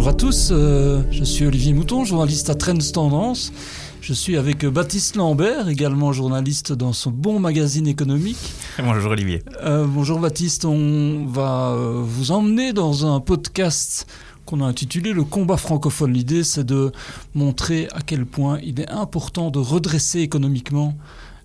Bonjour à tous, je suis Olivier Mouton, journaliste à Trends Tendance. Je suis avec Baptiste Lambert, également journaliste dans ce bon magazine économique. Bonjour Olivier. Bonjour Baptiste, on va vous emmener dans un podcast qu'on a intitulé Le combat francophone. L'idée, c'est de montrer à quel point il est important de redresser économiquement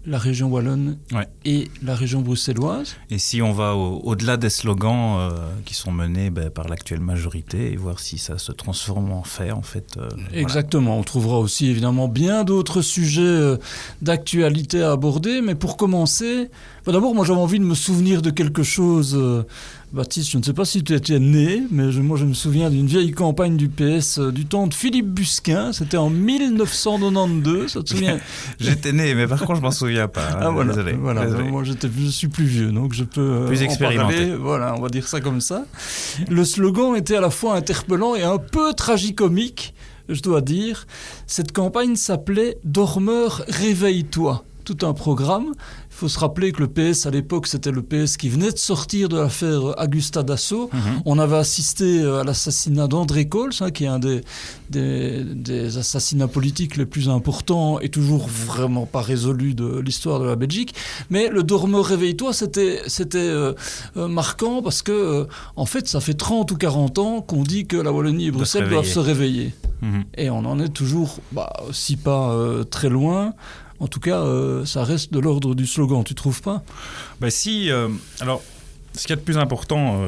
la région wallonne et la région bruxelloise. Et si on va au-delà des slogans qui sont menés par l'actuelle majorité et voir si ça se transforme en fait, Exactement. Voilà. On trouvera aussi évidemment bien d'autres sujets d'actualité à aborder. Mais pour commencer, d'abord, moi j'avais envie de me souvenir de quelque chose. Baptiste, je ne sais pas si tu étais né, mais moi je me souviens d'une vieille campagne du PS du temps de Philippe Busquin. C'était en 1992, ça te souvient? J'étais né, mais par contre je m'en souviens pas. Hein. Ah voilà, Désolé. Moi je suis plus vieux, donc je peux plus expérimenté. En parler. Voilà, on va dire ça comme ça. Le slogan était à la fois interpellant et un peu tragicomique, je dois dire. Cette campagne s'appelait « Dormeur, réveille-toi ». Tout un programme. Il faut se rappeler que le PS, à l'époque, c'était le PS qui venait de sortir de l'affaire Augusta Dassault. On avait assisté à l'assassinat d'André Cols, qui est un des assassinats politiques les plus importants et toujours vraiment pas résolu de l'histoire de la Belgique. Mais le dormeur réveille-toi, c'était marquant parce que, en fait, ça fait 30 ou 40 ans qu'on dit que la Wallonie et Bruxelles doivent se réveiller. Et on en est toujours, si pas très loin. En tout cas, ça reste de l'ordre du slogan, tu trouves pas? Si. Alors, ce qu'il y a de plus important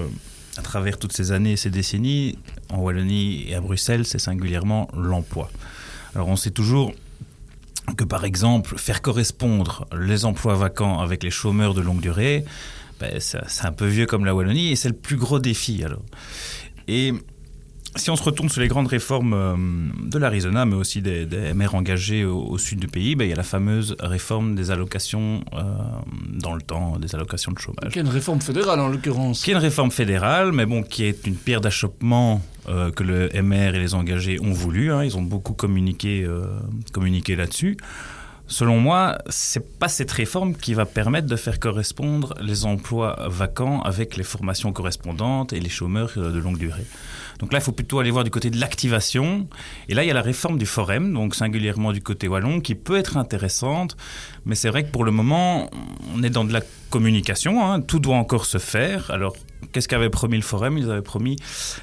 à travers toutes ces années, ces décennies, en Wallonie et à Bruxelles, c'est singulièrement l'emploi. Alors, on sait toujours que, par exemple, faire correspondre les emplois vacants avec les chômeurs de longue durée, c'est un peu vieux comme la Wallonie et c'est le plus gros défi. Alors. Et si on se retourne sur les grandes réformes de l'Arizona, mais aussi des MR engagés au sud du pays, il y a la fameuse réforme des allocations dans le temps, des allocations de chômage. Qui est une réforme fédérale en l'occurrence. Qui est une réforme fédérale, mais qui est une pierre d'achoppement que le MR et les engagés ont voulu. Ils ont beaucoup communiqué là-dessus. Selon moi, c'est pas cette réforme qui va permettre de faire correspondre les emplois vacants avec les formations correspondantes et les chômeurs de longue durée. Donc là, il faut plutôt aller voir du côté de l'activation. Et là, il y a la réforme du Forum, donc singulièrement du côté wallon, qui peut être intéressante. Mais c'est vrai que pour le moment, on est dans de la communication. Tout doit encore se faire. Alors, qu'est-ce qu'avait promis le Forum? Ils avaient promis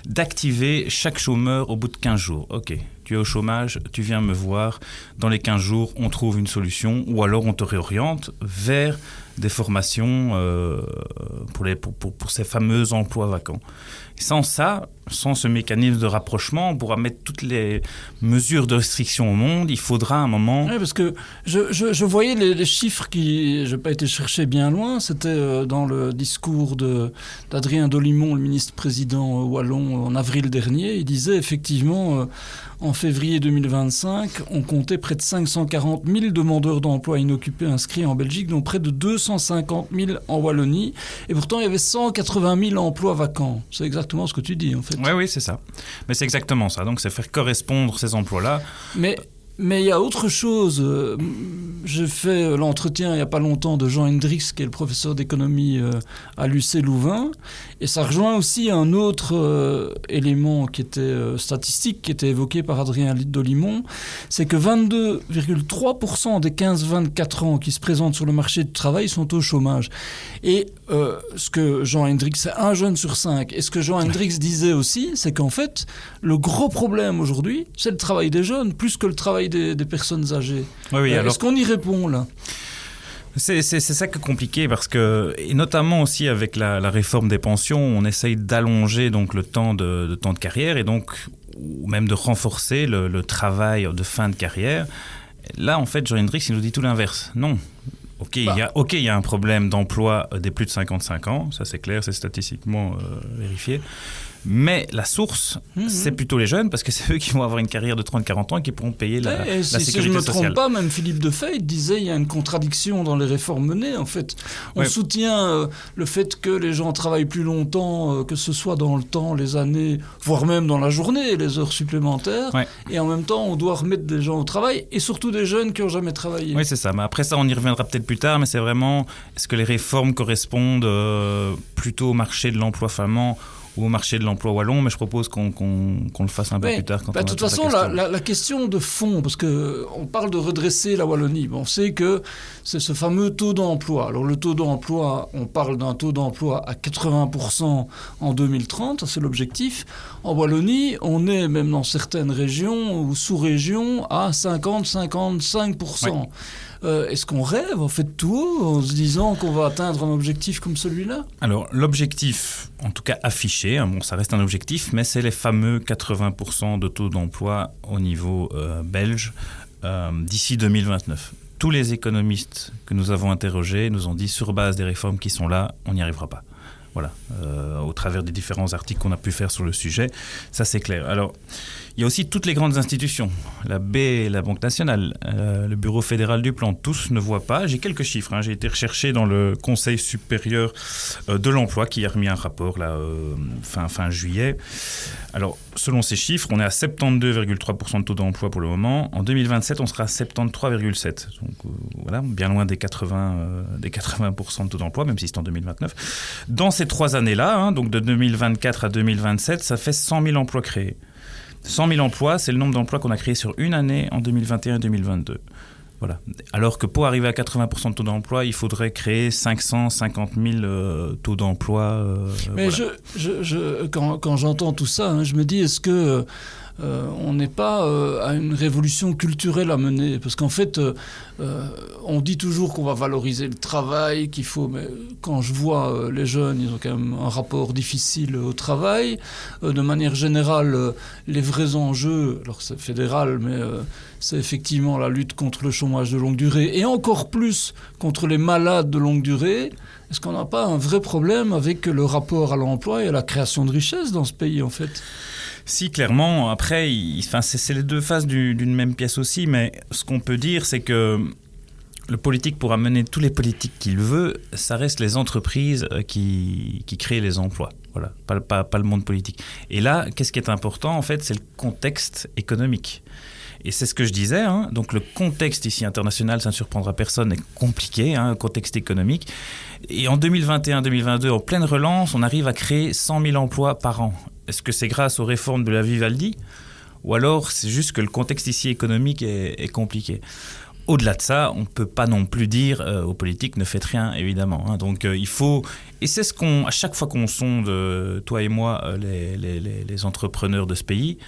d'activer chaque chômeur au bout de 15 jours. OK, tu es au chômage, tu viens me voir. Dans les 15 jours, on trouve une solution ou alors on te réoriente vers des formations pour ces fameux emplois vacants. Et sans ce mécanisme de rapprochement, on pourra mettre toutes les mesures de restriction au monde. Il faudra un moment... Oui, parce que je voyais les chiffres qui... Je n'ai pas été chercher bien loin. C'était dans le discours d'Adrien Dolimon, le ministre-président wallon, en avril dernier. Il disait effectivement... En février 2025, on comptait près de 540 000 demandeurs d'emploi inoccupés inscrits en Belgique, dont près de 250 000 en Wallonie. Et pourtant, il y avait 180 000 emplois vacants. C'est exactement ce que tu dis, en fait. Oui, c'est ça. Mais c'est exactement ça. Donc, c'est faire correspondre ces emplois-là. Mais il y a autre chose. J'ai fait l'entretien il n'y a pas longtemps de Jean Hendricks, qui est le professeur d'économie à l'UC Louvain. Et ça rejoint aussi un autre élément qui était statistique, qui était évoqué par Adrien Dolimon. C'est que 22,3% des 15-24 ans qui se présentent sur le marché du travail sont au chômage. Et ce que Jean Hendricks, c'est un jeune sur 5. Et ce que Jean Hendricks disait aussi, c'est qu'en fait, le gros problème aujourd'hui, c'est le travail des jeunes, plus que le travail des personnes âgées. Oui, alors... Est-ce qu'on y répond là? C'est ça qui est compliqué parce que, et notamment aussi avec la réforme des pensions, on essaye d'allonger donc le temps de carrière et donc ou même de renforcer le travail de fin de carrière. Là, en fait, Jean Hendricks, il nous dit tout l'inverse. Non. Il y a un problème d'emploi des plus de 55 ans, ça c'est clair, c'est statistiquement vérifié. Mais la source, c'est plutôt les jeunes, parce que c'est eux qui vont avoir une carrière de 30-40 ans et qui pourront payer la sécurité sociale. Si je ne me trompe pas, même Philippe Defay disait qu'il y a une contradiction dans les réformes menées. En fait, on soutient le fait que les gens travaillent plus longtemps, que ce soit dans le temps, les années, voire même dans la journée, les heures supplémentaires. Ouais. Et en même temps, on doit remettre des gens au travail, et surtout des jeunes qui n'ont jamais travaillé. Oui, c'est ça. Mais après ça, on y reviendra peut-être plus tard, mais c'est vraiment, est-ce que les réformes correspondent plutôt au marché de l'emploi flamand au marché de l'emploi wallon, mais je propose qu'on le fasse un peu plus tard. De toute façon, la question de fond, parce qu'on parle de redresser la Wallonie, on sait que c'est ce fameux taux d'emploi. Alors le taux d'emploi, on parle d'un taux d'emploi à 80% en 2030, c'est l'objectif. En Wallonie, on est même dans certaines régions ou sous-régions à 50-55%. Ouais. Est-ce qu'on rêve en fait tout haut en se disant qu'on va atteindre un objectif comme celui-là ? Alors l'objectif, en tout cas affiché, ça reste un objectif, mais c'est les fameux 80% de taux d'emploi au niveau belge d'ici 2029. Tous les économistes que nous avons interrogés nous ont dit sur base des réformes qui sont là, on n'y arrivera pas. Voilà, au travers des différents articles qu'on a pu faire sur le sujet, ça c'est clair. Alors, il y a aussi toutes les grandes institutions, la BEI, la Banque nationale, le Bureau fédéral du plan, tous ne voient pas. J'ai quelques chiffres, j'ai été recherché dans le Conseil supérieur de l'emploi qui a remis un rapport là, fin juillet. Alors, selon ces chiffres, on est à 72,3% de taux d'emploi pour le moment. En 2027, on sera à 73,7%. Donc voilà, bien loin des 80% de taux d'emploi, même si c'est en 2029. Dans ces 3 années-là, donc de 2024 à 2027, ça fait 100 000 emplois créés. 100 000 emplois, c'est le nombre d'emplois qu'on a créés sur une année en 2021 et 2022. Voilà. Alors que pour arriver à 80% de taux d'emploi, il faudrait créer 550 000 taux d'emploi. Mais voilà. Quand j'entends tout ça, je me dis, est-ce que on n'est pas à une révolution culturelle à mener ? Parce qu'en fait, on dit toujours qu'on va valoriser le travail, qu'il faut... Mais quand je vois les jeunes, ils ont quand même un rapport difficile au travail. De manière générale, les vrais enjeux, alors c'est fédéral, mais c'est effectivement la lutte contre le chômage de longue durée et encore plus contre les malades de longue durée. Est-ce qu'on n'a pas un vrai problème avec le rapport à l'emploi et à la création de richesses dans ce pays, en fait ? Si, clairement. Après, c'est les deux faces d'une même pièce aussi, mais ce qu'on peut dire, c'est que le politique pourra mener tous les politiques qu'il veut, ça reste les entreprises qui créent les emplois. Voilà, pas le monde politique. Et là, qu'est-ce qui est important, en fait, c'est le contexte économique. Et c'est ce que je disais, donc le contexte ici international, ça ne surprendra personne, est compliqué, le contexte économique. Et en 2021-2022, en pleine relance, on arrive à créer 100 000 emplois par an. Est-ce que c'est grâce aux réformes de la Vivaldi ? Ou alors c'est juste que le contexte ici économique est compliqué ? Au-delà de ça, on ne peut pas non plus dire aux politiques ne faites rien, évidemment. Donc il faut... Et c'est ce qu'on... À chaque fois qu'on sonde, toi et moi, les entrepreneurs de ce pays,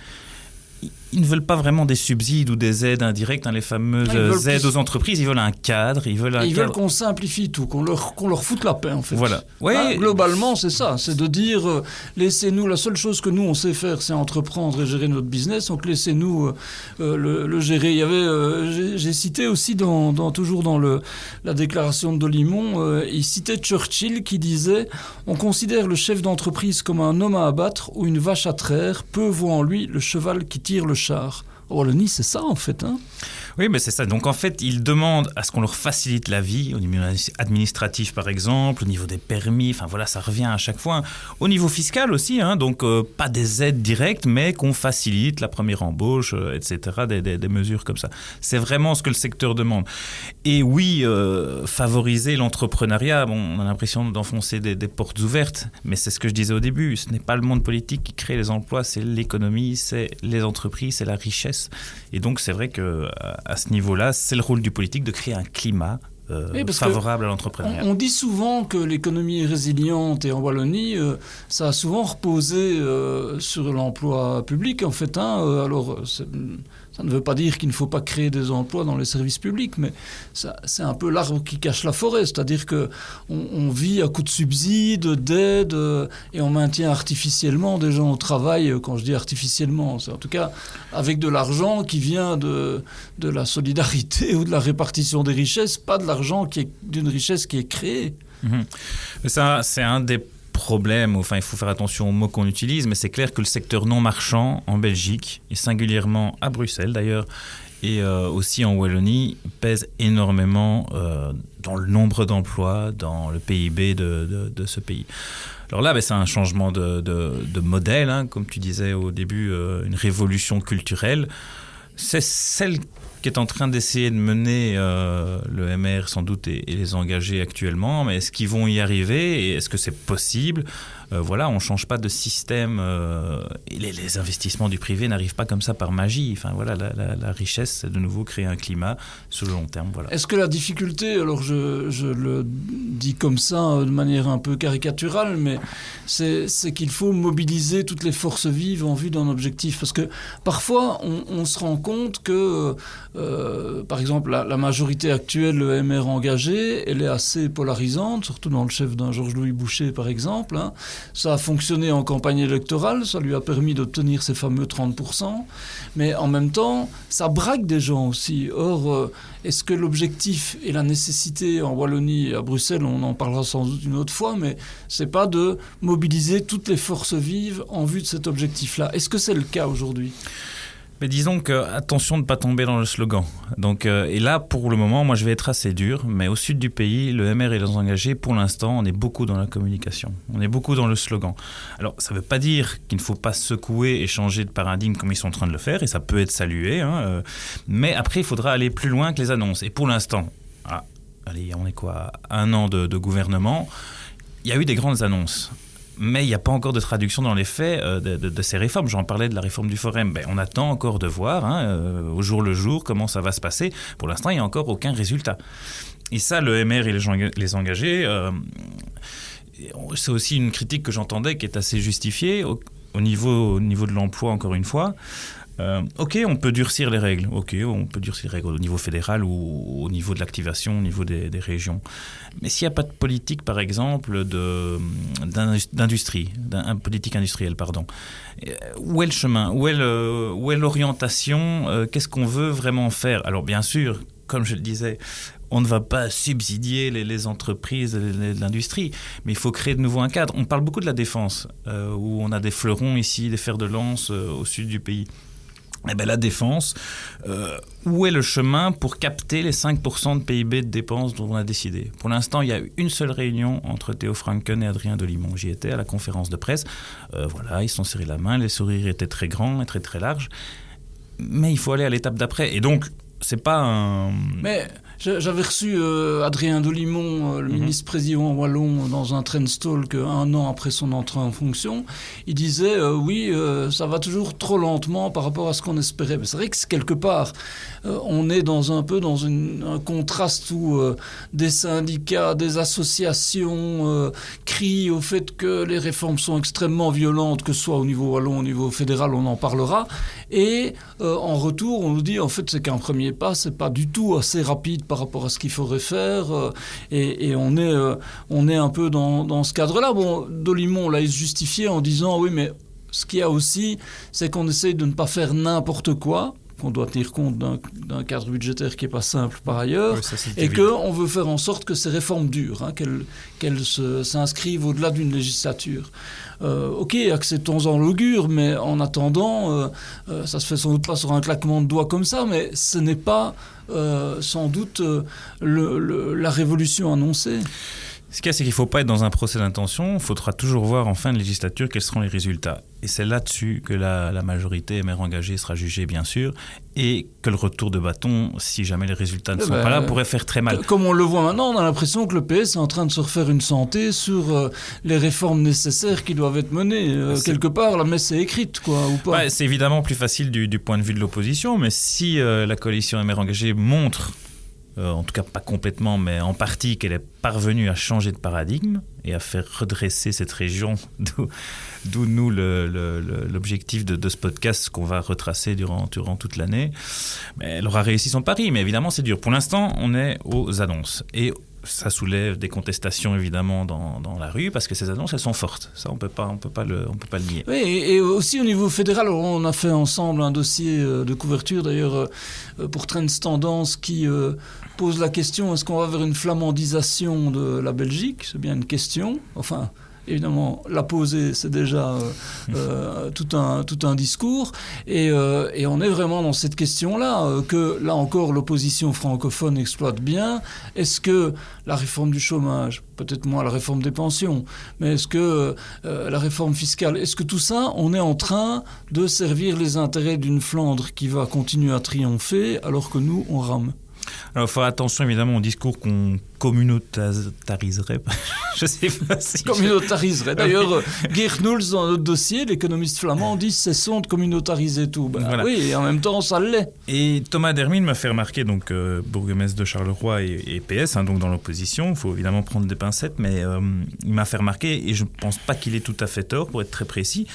ils ne veulent pas vraiment des subsides ou des aides indirectes, les fameuses aides aux entreprises. Ils veulent un cadre. Ils veulent qu'on simplifie tout, qu'on leur foute la paix, en fait. Voilà. Ouais. Globalement, c'est ça. C'est de dire, laissez-nous, la seule chose que nous, on sait faire, c'est entreprendre et gérer notre business. Donc, laissez-nous le gérer. Il y avait, j'ai cité aussi, toujours dans la déclaration de Delimont, il citait Churchill qui disait « On considère le chef d'entreprise comme un homme à abattre ou une vache à traire. Peu voit en lui le cheval qui tire le char. » Au Wallonie, c'est ça, en fait. Oui, mais c'est ça. Donc, en fait, ils demandent à ce qu'on leur facilite la vie, au niveau administratif, par exemple, au niveau des permis. Enfin, voilà, ça revient à chaque fois. Au niveau fiscal aussi, donc pas des aides directes, mais qu'on facilite la première embauche, etc., des mesures comme ça. C'est vraiment ce que le secteur demande. Et oui, favoriser l'entrepreneuriat, on a l'impression d'enfoncer des portes ouvertes, mais c'est ce que je disais au début. Ce n'est pas le monde politique qui crée les emplois, c'est l'économie, c'est les entreprises, c'est la richesse. Et donc, c'est vrai qu'à ce niveau-là, c'est le rôle du politique de créer un climat favorable à l'entrepreneuriat. On dit souvent que l'économie est résiliente et en Wallonie, ça a souvent reposé sur l'emploi public, en fait. Alors, ça ne veut pas dire qu'il ne faut pas créer des emplois dans les services publics, mais c'est un peu l'arbre qui cache la forêt. C'est-à-dire qu'on vit à coups de subsides, d'aides, et on maintient artificiellement des gens au travail. Quand je dis artificiellement, c'est en tout cas avec de l'argent qui vient de la solidarité ou de la répartition des richesses, pas de l'argent d'une richesse qui est créée. Ça, c'est un des problème, enfin il faut faire attention aux mots qu'on utilise, mais c'est clair que le secteur non marchand en Belgique, et singulièrement à Bruxelles d'ailleurs, et aussi en Wallonie, pèse énormément dans le nombre d'emplois, dans le PIB de ce pays. Alors là, c'est un changement de modèle, comme tu disais au début, une révolution culturelle. C'est celle qu'est en train d'essayer de mener le MR sans doute et les engagés actuellement, mais est-ce qu'ils vont y arriver et est-ce que c'est possible ? Voilà, on ne change pas de système. Et les investissements du privé n'arrivent pas comme ça par magie. Enfin, voilà, la richesse, c'est de nouveau créer un climat sur le long terme. Voilà. Est-ce que la difficulté, alors je le dis comme ça de manière un peu caricaturale, mais c'est qu'il faut mobiliser toutes les forces vives en vue d'un objectif. Parce que parfois, on se rend compte que, par exemple, la majorité actuelle, le MR engagé, elle est assez polarisante, surtout dans le chef d'un Georges-Louis Boucher, par exemple. Hein. Ça a fonctionné en campagne électorale, ça lui a permis d'obtenir ces fameux 30%, mais en même temps, ça braque des gens aussi. Or, est-ce que l'objectif et la nécessité en Wallonie et à Bruxelles, on en parlera sans doute une autre fois, mais c'est pas de mobiliser toutes les forces vives en vue de cet objectif-là. Est-ce que c'est le cas aujourd'hui ? Mais disons que attention de ne pas tomber dans le slogan. Donc, et là, pour le moment, moi je vais être assez dur, mais au sud du pays, le MR et les engagés, pour l'instant, on est beaucoup dans la communication. On est beaucoup dans le slogan. Alors, ça ne veut pas dire qu'il ne faut pas secouer et changer de paradigme comme ils sont en train de le faire, et ça peut être salué, hein, mais après, il faudra aller plus loin que les annonces. Et pour l'instant, allez, on est quoi, 1 an de gouvernement, il y a eu des grandes annonces. Mais il n'y a pas encore de traduction dans les faits de ces réformes. J'en parlais de la réforme du Forum. On attend encore de voir, au jour le jour, comment ça va se passer. Pour l'instant, il n'y a encore aucun résultat. Et ça, le MR et les engagés, c'est aussi une critique que j'entendais qui est assez justifiée au niveau de l'emploi, encore une fois. Ok, on peut durcir les règles. Ok, on peut durcir les règles au niveau fédéral ou au niveau de l'activation, au niveau des régions. Mais s'il n'y a pas de politique, par exemple, d'industrie, politique industrielle, pardon, où est le chemin ? Où est l'orientation ? Qu'est-ce qu'on veut vraiment faire ? Alors, bien sûr, comme je le disais, on ne va pas subsidier les entreprises, l'industrie, mais il faut créer de nouveau un cadre. On parle beaucoup de la défense, où on a des fleurons ici, des fers de lance au sud du pays. Eh bien, la défense, où est le chemin pour capter les 5% de PIB de dépenses dont on a décidé ? Pour l'instant, il y a eu une seule réunion entre Théo Franken et Adrien Delimont. J'y étais à la conférence de presse. Voilà, ils se sont serrés la main, les sourires étaient très grands et très très larges. Mais il faut aller à l'étape d'après. Et donc, c'est pas un... Mais j'avais reçu Adrien Delimont, le ministre-président wallon, dans un train talk 1 an après son entrée en fonction. Il disait oui, ça va toujours trop lentement par rapport à ce qu'on espérait. Mais c'est vrai que quelque part, on est un peu dans un contraste où des syndicats, des associations crient au fait que les réformes sont extrêmement violentes, que ce soit au niveau wallon, au niveau fédéral, on en parlera. Et en retour, on nous dit en fait c'est qu'un premier pas, c'est pas du tout assez rapide par rapport à ce qu'il faudrait faire, et on est un peu dans ce cadre-là. Bon, Delimont l'a justifié en disant oui, mais ce qu'il y a aussi, c'est qu'on essaye de ne pas faire n'importe quoi, qu'on doit tenir compte d'un cadre budgétaire qui n'est pas simple par ailleurs, oui, et qu'on veut faire en sorte que ces réformes durent, qu'elles s'inscrivent au-delà d'une législature. Ok, acceptons-en l'augure, mais en attendant, ça se fait sans doute pas sur un claquement de doigts comme ça, mais ce n'est pas sans doute la révolution annoncée. Ce qu'il y a, c'est qu'il ne faut pas être dans un procès d'intention. Il faudra toujours voir en fin de législature quels seront les résultats. Et c'est là-dessus que la majorité MR engagée sera jugée, bien sûr, et que le retour de bâton, si jamais les résultats ne sont pas là, pourrait faire très mal. Comme on le voit maintenant, on a l'impression que le PS est en train de se refaire une santé sur les réformes nécessaires qui doivent être menées. Quelque part, la messe est écrite, quoi, ou pas ? C'est évidemment plus facile du point de vue de l'opposition, mais si la coalition MR engagée montre... en tout cas pas complètement, mais en partie, qu'elle est parvenue à changer de paradigme et à faire redresser cette région, d'où nous l'objectif de ce podcast qu'on va retracer durant toute l'année. Mais elle aura réussi son pari, mais évidemment c'est dur. Pour l'instant, on est aux annonces. Et ça soulève des contestations évidemment dans la rue parce que ces annonces elles sont fortes. Ça on peut pas le nier. Oui, et aussi au niveau fédéral, on a fait ensemble un dossier de couverture d'ailleurs pour Trends Tendance qui pose la question, est-ce qu'on va vers une flamandisation de la Belgique ? C'est bien une question. Enfin, évidemment, la poser, c'est déjà tout un discours. Et on est vraiment dans cette question-là, que là encore l'opposition francophone exploite bien. Est-ce que la réforme du chômage, peut-être moins la réforme des pensions, mais est-ce que la réforme fiscale, est-ce que tout ça, on est en train de servir les intérêts d'une Flandre qui va continuer à triompher alors que nous, on rame? Alors, il faut faire attention évidemment au discours qu'on communautariserait. Je sais pas si. Communautariserait. D'ailleurs, Geert Noels, dans notre dossier, l'économiste flamand, dit cessons de communautariser tout. Ben, voilà. Oui, et en même temps, ça l'est. Et Thomas Dermine m'a fait remarquer, donc bourgmestre de Charleroi et PS, donc dans l'opposition, il faut évidemment prendre des pincettes, mais il m'a fait remarquer, et je ne pense pas qu'il ait tout à fait tort, pour être très précis.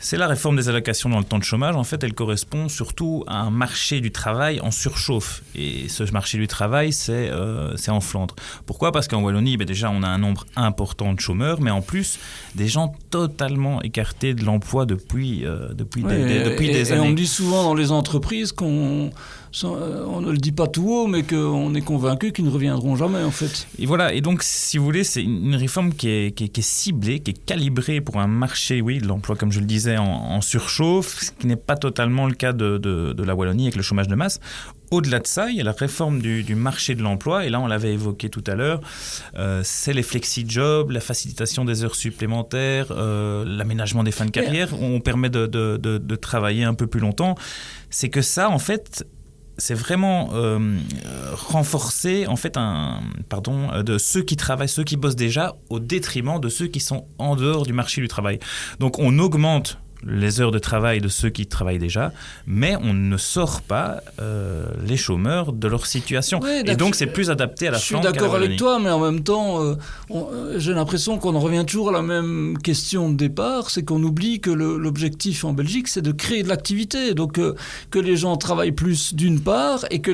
C'est la réforme des allocations dans le temps de chômage. En fait, elle correspond surtout à un marché du travail en surchauffe. Et ce marché du travail, c'est en Flandre. Pourquoi ? Parce qu'en Wallonie, déjà, on a un nombre important de chômeurs, mais en plus, des gens totalement écartés de l'emploi depuis des années. Et on dit souvent dans les entreprises on ne le dit pas tout haut, mais qu'on est convaincu qu'ils ne reviendront jamais, en fait. Et voilà, et donc, si vous voulez, c'est une réforme qui est ciblée, qui est calibrée pour un marché, oui, de l'emploi, comme je le disais, en surchauffe, ce qui n'est pas totalement le cas de la Wallonie avec le chômage de masse. Au-delà de ça, il y a la réforme du marché de l'emploi, et là, on l'avait évoqué tout à l'heure, c'est les flexi-jobs, la facilitation des heures supplémentaires, l'aménagement des fins de carrière, où on permet de travailler un peu plus longtemps. C'est que ça, en fait, c'est vraiment renforcer en fait de ceux qui travaillent, ceux qui bossent déjà, au détriment de ceux qui sont en dehors du marché du travail. Donc on augmente les heures de travail de ceux qui travaillent déjà, mais on ne sort pas les chômeurs de leur situation. Oui, et donc, c'est plus adapté à la Flandre. Je suis d'accord avec toi, mais en même temps, j'ai l'impression qu'on en revient toujours à la même question de départ, c'est qu'on oublie que l'objectif en Belgique, c'est de créer de l'activité. Donc, que les gens travaillent plus d'une part et que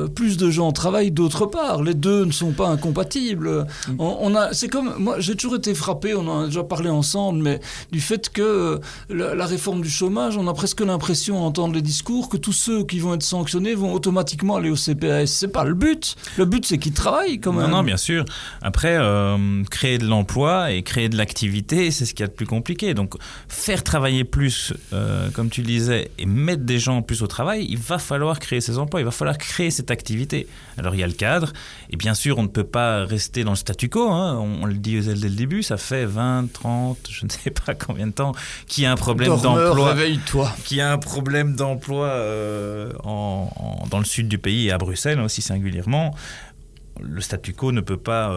plus de gens travaillent d'autre part. Les deux ne sont pas incompatibles. C'est comme, moi, j'ai toujours été frappé, on en a déjà parlé ensemble, mais du fait que la réforme du chômage, on a presque l'impression, à entendre les discours, que tous ceux qui vont être sanctionnés vont automatiquement aller au CPAS. C'est pas le but. Le but, c'est qu'ils travaillent quand même. Non, bien sûr. Après, créer de l'emploi et créer de l'activité, c'est ce qu'il y a de plus compliqué. Donc, faire travailler plus, comme tu le disais, et mettre des gens plus au travail, il va falloir créer ces emplois, il va falloir créer cette activité. Alors, il y a le cadre, et bien sûr, on ne peut pas rester dans le statu quo. On le dit dès le début, ça fait 20, 30, je ne sais pas combien de temps, qui a un problème d'emploi, qui a un problème d'emploi dans le sud du pays et à Bruxelles aussi singulièrement. Le statu quo ne peut pas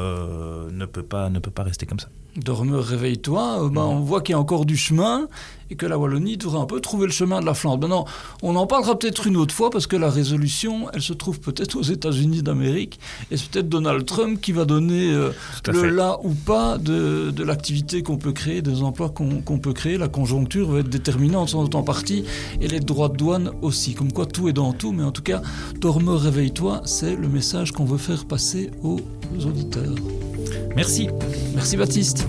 rester comme ça. Dormeur, réveille-toi. On voit qu'il y a encore du chemin et que la Wallonie devrait un peu trouver le chemin de la Flandre. Maintenant, on en parlera peut-être une autre fois parce que la résolution, elle se trouve peut-être aux États-Unis d'Amérique et c'est peut-être Donald Trump qui va donner le là ou pas de l'activité qu'on peut créer, des emplois qu'on peut créer. La conjoncture va être déterminante sans doute en partie et les droits de douane aussi. Comme quoi tout est dans tout, mais en tout cas, dormeur, réveille-toi, c'est le message qu'on veut faire passer aux auditeurs. Merci. Merci Baptiste.